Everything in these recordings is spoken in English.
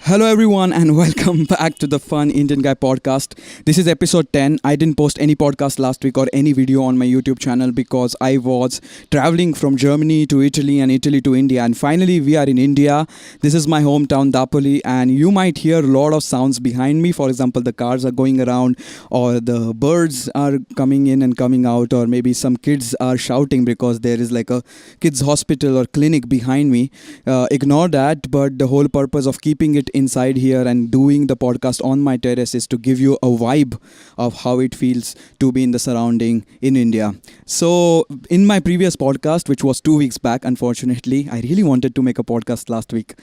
Hello everyone and welcome back to the Fun Indian Guy podcast. This is episode 10. I didn't post any podcast last week or any video on my YouTube channel because I was traveling from Germany to Italy and Italy to India, and finally we are in India. This is my hometown Dapoli, and you might hear a lot of sounds behind me. For example, the cars are going around, or the birds are coming in and coming out, or maybe some kids are shouting because there is like a kids hospital or clinic behind me. Ignore that, but the whole purpose of keeping it inside here and doing the podcast on my terrace is to give you a vibe of how it feels to be in the surrounding in India. So in my previous podcast, which was 2 weeks back, unfortunately, I really wanted to make a podcast last week.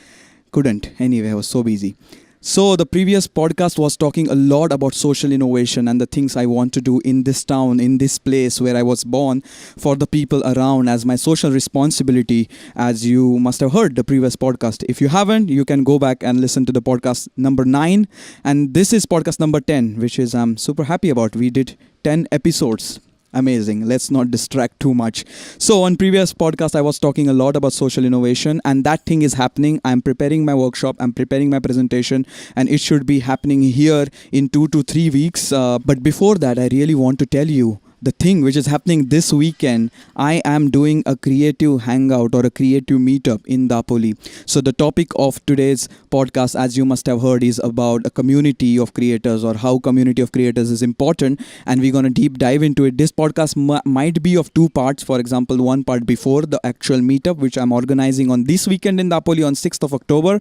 Couldn't. Anyway, I was so busy. So the previous podcast was talking a lot about social innovation and the things I want to do in this town, in this place where I was born, for the people around as my social responsibility, as you must have heard the previous podcast. If you haven't, you can go back and listen to the podcast number 9. And this is podcast number 10, which is I'm super happy about. We did 10 episodes. Amazing. Let's not distract too much. So on previous podcast, I was talking a lot about social innovation, and that thing is happening. I'm preparing my workshop. I'm preparing my presentation, and it should be happening here in 2 to 3 weeks. But before that, I really want to tell you the thing which is happening this weekend. I am doing a creative hangout or a creative meetup in Dapoli. So the topic of today's podcast, as you must have heard, is about a community of creators, or how community of creators is important, and we're going to deep dive into it. This podcast might be of 2 parts. For example, one part before the actual meetup, which I'm organizing on this weekend in Dapoli on 6th of October,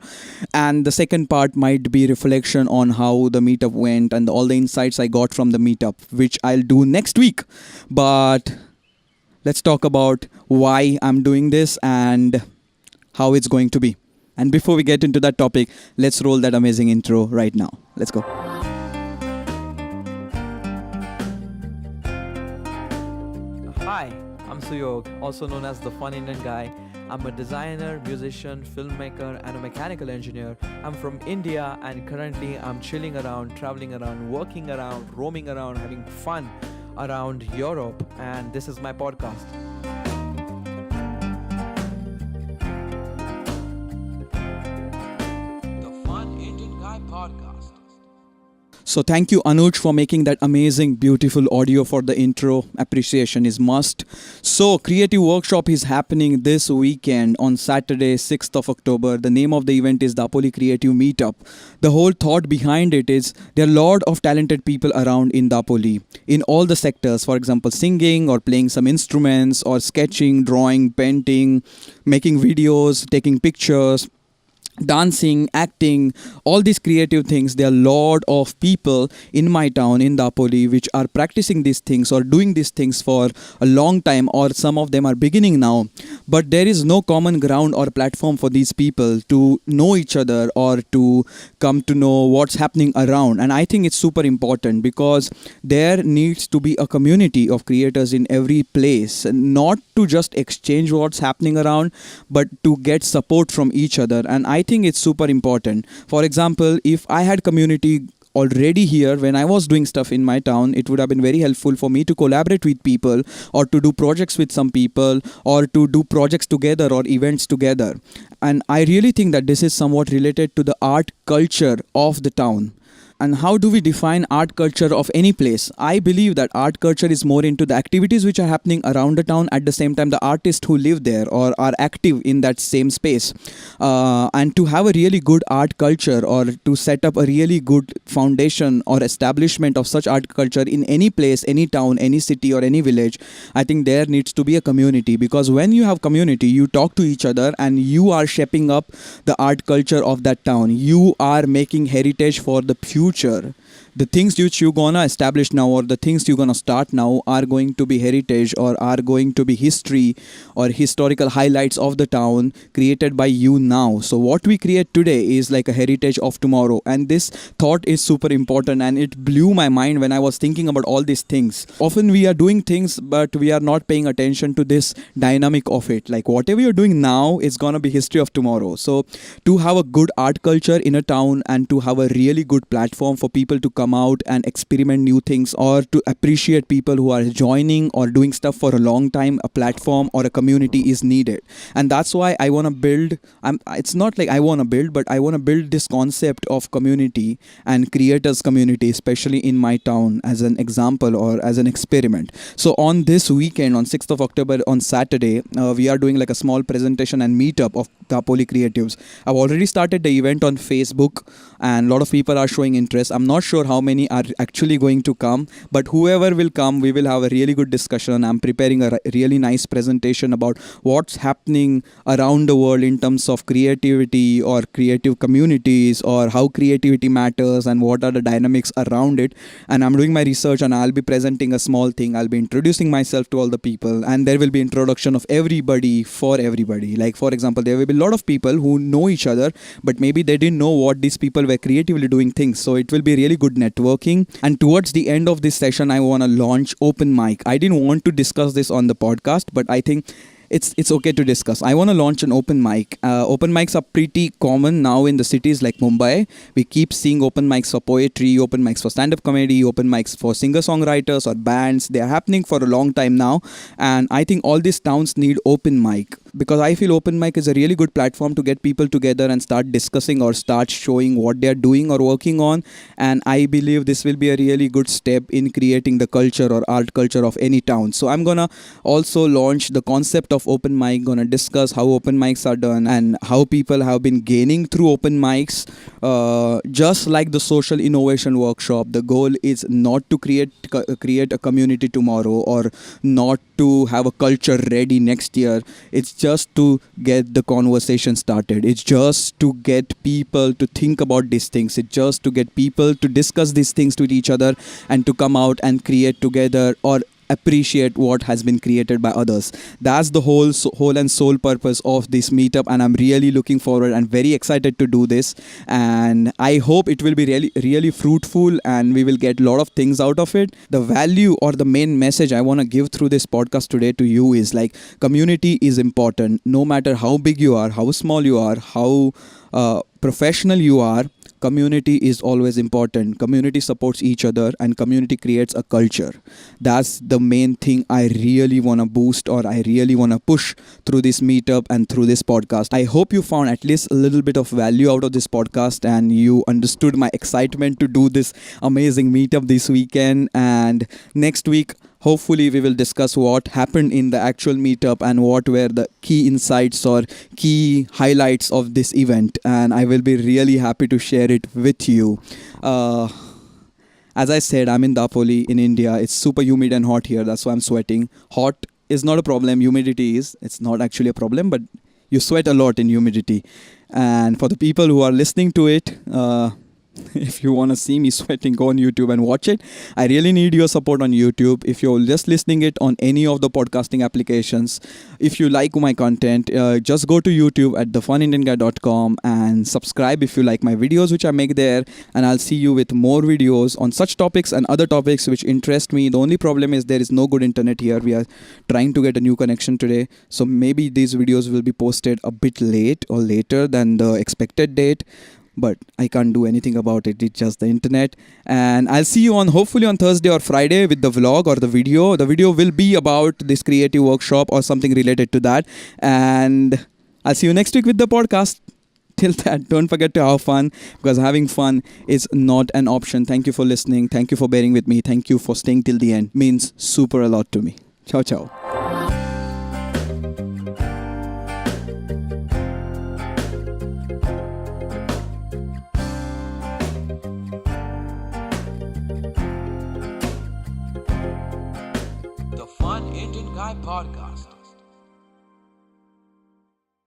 and the second part might be reflection on how the meetup went and all the insights I got from the meetup, which I'll do next week. But let's talk about why I'm doing this and how it's going to be. And before we get into that topic, let's roll that amazing intro right now. Let's go. Hi, I'm Suyog, also known as the Fun Indian Guy. I'm a designer, musician, filmmaker, and a mechanical engineer. I'm from India, and currently I'm chilling around, traveling around, working around, roaming around, having fun around Europe, and this is my podcast. The Fun Indian Guy podcast. So thank you, Anuj, for making that amazing, beautiful audio for the intro. Appreciation is must. So creative workshop is happening this weekend on Saturday, 6th of October. The name of the event is Dapoli Creative Meetup. The whole thought behind it is there are a lot of talented people around in Dapoli in all the sectors. For example, singing or playing some instruments or sketching, drawing, painting, making videos, taking pictures, dancing, acting, all these creative things. There are a lot of people in my town, in Dapoli, which are practicing these things or doing these things for a long time, or some of them are beginning now. But there is no common ground or platform for these people to know each other or to come to know what's happening around. And I think it's super important because there needs to be a community of creators in every place, not to just exchange what's happening around, but to get support from each other. And I think it's super important. For example, if I had community already here when I was doing stuff in my town, it would have been very helpful for me to collaborate with people, or to do projects with some people, or to do projects together or events together. And I really think that this is somewhat related to the art culture of the town. And how do we define art culture of any place? I believe that art culture is more into the activities which are happening around the town, at the same time the artists who live there or are active in that same space. And to have a really good art culture, or to set up a really good foundation or establishment of such art culture in any place, any town, any city or any village, I think there needs to be a community. Because when you have community, you talk to each other and you are shaping up the art culture of that town. You are making heritage for the future. The things which you're gonna establish now, or the things you're gonna start now, are going to be heritage, or are going to be history or historical highlights of the town created by you now. So what we create today is like a heritage of tomorrow. And this thought is super important, and it blew my mind when I was thinking about all these things. Often we are doing things, but we are not paying attention to this dynamic of it. Like whatever you're doing now is gonna be history of tomorrow. So to have a good art culture in a town, and to have a really good platform platform for people to come out and experiment new things, or to appreciate people who are joining or doing stuff for a long time. A platform or a community is needed, and that's why I want to build. It's not like I want to build, but I want to build this concept of community and creators community, especially in my town, as an example or as an experiment. So on this weekend, on 6th of October, on Saturday, we are doing like a small presentation and meetup of Dapoli creatives. I've already started the event on Facebook, and a lot of people are showing interest. I'm not sure how many are actually going to come, but whoever will come, we will have a really good discussion. I'm preparing a really nice presentation about what's happening around the world in terms of creativity or creative communities, or how creativity matters and what are the dynamics around it. And I'm doing my research, and I'll be presenting a small thing. I'll be introducing myself to all the people, and there will be introduction of everybody for everybody. Like, for example, there will be a lot of people who know each other, but maybe they didn't know what these people were creatively doing things. So it will be really good networking. And towards the end of this session, I want to launch open mic. I didn't want to discuss this on the podcast, but I think it's okay to discuss. I want to launch an open mic. Open mics are pretty common now in the cities like Mumbai. We keep seeing open mics for poetry, open mics for stand-up comedy, open mics for singer-songwriters or bands. They are happening for a long time now, and I think all these towns need open mic, because I feel open mic is a really good platform to get people together and start discussing or start showing what they are doing or working on. And I believe this will be a really good step in creating the culture or art culture of any town. So I'm gonna also launch the concept of open mic, gonna discuss how open mics are done and how people have been gaining through open mics. Just like the social innovation workshop, the goal is not to create a community tomorrow, or not to have a culture ready next year. It's just to get the conversation started. It's just to get people to think about these things. It's just to get people to discuss these things with each other and to come out and create together, or appreciate what has been created by others. That's the whole and sole purpose of this meetup, and I'm really looking forward and very excited to do this. And I hope it will be really fruitful, and we will get a lot of things out of it. The value or the main message I want to give through this podcast today to you is like, community is important. No matter how big you are, how small you are, how professional you are, community is always important. Community supports each other, and community creates a culture. That's the main thing I really want to boost, or I really want to push through this meetup and through this podcast. I hope you found at least a little bit of value out of this podcast, and you understood my excitement to do this amazing meetup this weekend. And next week, hopefully we will discuss what happened in the actual meetup and what were the key insights or key highlights of this event. And I will be really happy to share it with you. As I said, I'm in Dapoli in India. It's super humid and hot here. That's why I'm sweating. Hot is not a problem. Humidity is. It's not actually a problem, but you sweat a lot in humidity. And for the people who are listening to it, if you want to see me sweating, go on YouTube and watch it. I really need your support on YouTube. If you're just listening it on any of the podcasting applications, if you like my content, just go to YouTube at thefunindianguy.com and subscribe if you like my videos which I make there. And I'll see you with more videos on such topics and other topics which interest me. The only problem is there is no good internet here. We are trying to get a new connection today, so maybe these videos will be posted a bit late or later than the expected date. But I can't do anything about it. It's just the internet. And I'll see you hopefully on Thursday or Friday with the vlog or the video. The video will be about this creative workshop or something related to that. And I'll see you next week with the podcast. Till that, don't forget to have fun, because having fun is not an option. Thank you for listening. Thank you for bearing with me. Thank you for staying till the end. Means super a lot to me. Ciao, ciao. The Fun Indian Guy Podcast.